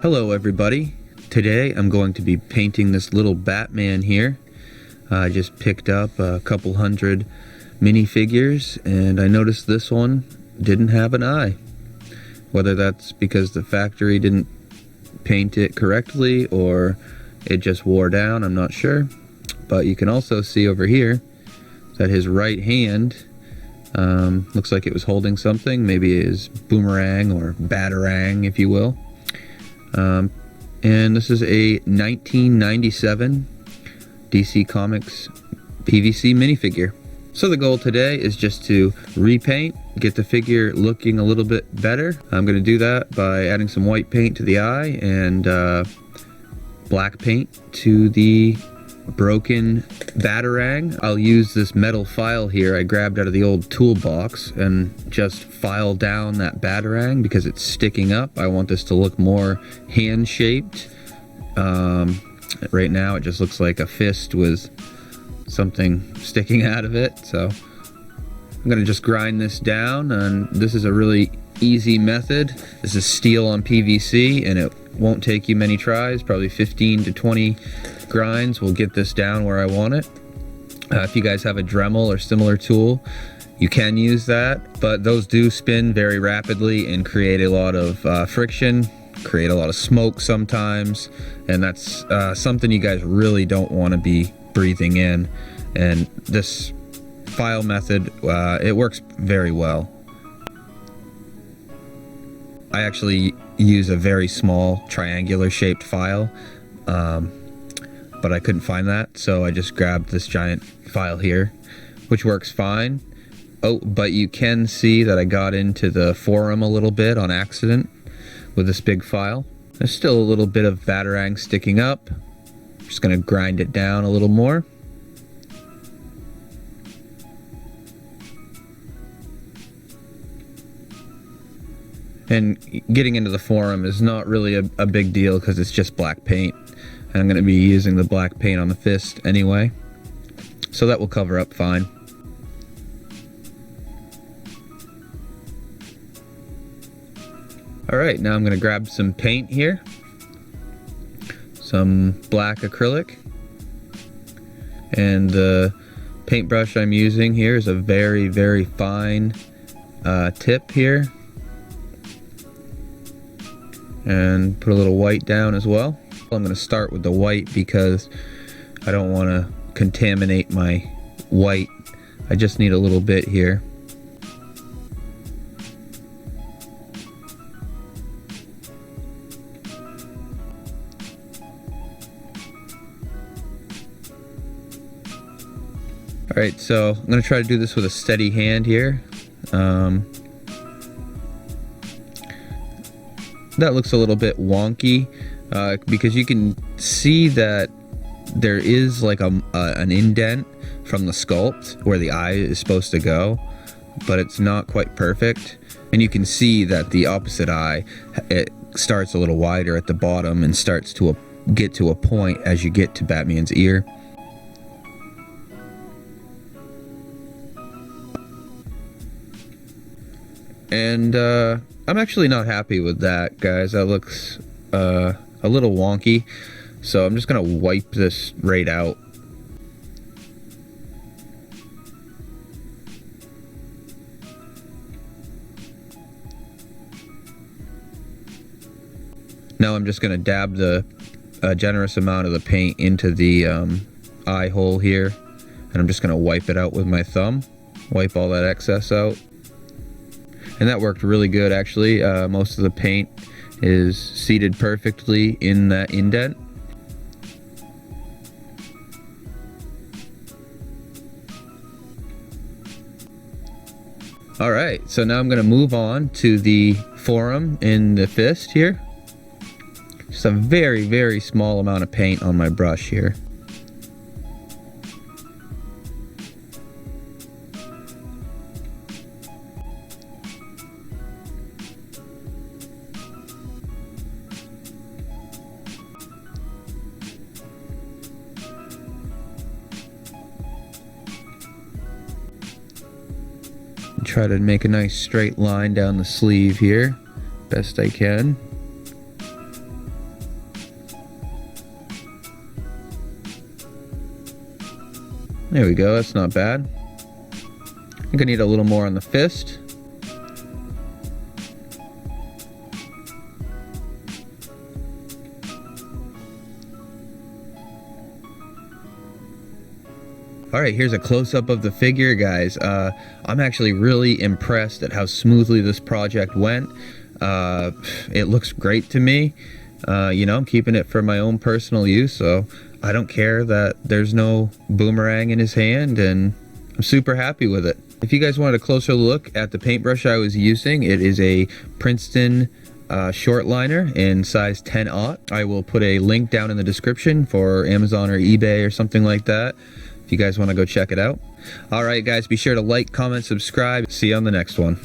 Hello everybody. Today I'm going to be painting this little Batman here. I just picked up a couple hundred minifigures and I noticed this one didn't have an eye. Whether that's because the factory didn't paint it correctly or it just wore down, I'm not sure. But you can also see over here that his right hand looks like it was holding something, maybe his boomerang or batarang, if you will. And this is a 1997 DC Comics PVC minifigure. So the goal today is just to repaint, get the figure looking a little bit better. I'm going to do that by adding some white paint to the eye and black paint to the broken batarang. I'll use this metal file here I grabbed out of the old toolbox and just file down that batarang because it's sticking up. I want this to look more hand-shaped. Right now it just looks like a fist with something sticking out of it, so I'm gonna just grind this down, and this is a really easy method. This is steel on PVC and it won't take you many tries, probably 15 to 20 grinds will get this down where I want it. If you guys have a Dremel or similar tool, you can use that, but those do spin very rapidly and create a lot of friction, create a lot of smoke sometimes, and that's something you guys really don't want to be breathing in. And this file method, it works very well. I actually use a very small triangular shaped file, but I couldn't find that, so I just grabbed this giant file here, which works fine. Oh, but you can see that I got into the forum a little bit on accident with this big file. There's still a little bit of batarang sticking up. Just gonna grind it down a little more. And getting into the forum is not really a big deal because it's just black paint. And I'm going to be using the black paint on the fist anyway, so that will cover up fine. Alright, now I'm going to grab some paint here, some black acrylic, and the paintbrush I'm using here is a very, very fine tip here, and put a little white down as well. I'm going to start with the white because I don't want to contaminate my white. I just need a little bit here. Alright, so I'm going to try to do this with a steady hand here. That looks a little bit wonky. Because you can see that there is like an indent from the sculpt where the eye is supposed to go, but it's not quite perfect. And you can see that the opposite eye, it starts a little wider at the bottom and starts to get to a point as you get to Batman's ear. And I'm actually not happy with that, guys. That looks a little wonky, so I'm just gonna wipe this right out. Now I'm just gonna dab a generous amount of the paint into the eye hole here, and I'm just gonna wipe it out with my thumb, wipe all that excess out. And that worked really good actually. Most of the paint is seated perfectly in that indent. Alright, so now I'm going to move on to the forum in the fist here. Just a very, very small amount of paint on my brush here. Try to make a nice straight line down the sleeve here, best I can. There we go, that's not bad. I think I need a little more on the fist. Alright, here's a close-up of the figure, guys. I'm actually really impressed at how smoothly this project went. It looks great to me. You know, I'm keeping it for my own personal use, so I don't care that there's no boomerang in his hand, and I'm super happy with it. If you guys wanted a closer look at the paintbrush I was using, it is a Princeton short liner in size 10/0. I will put a link down in the description for Amazon or eBay or something like that, if you guys want to go check it out. Alright guys, be sure to like, comment, subscribe. See you on the next one.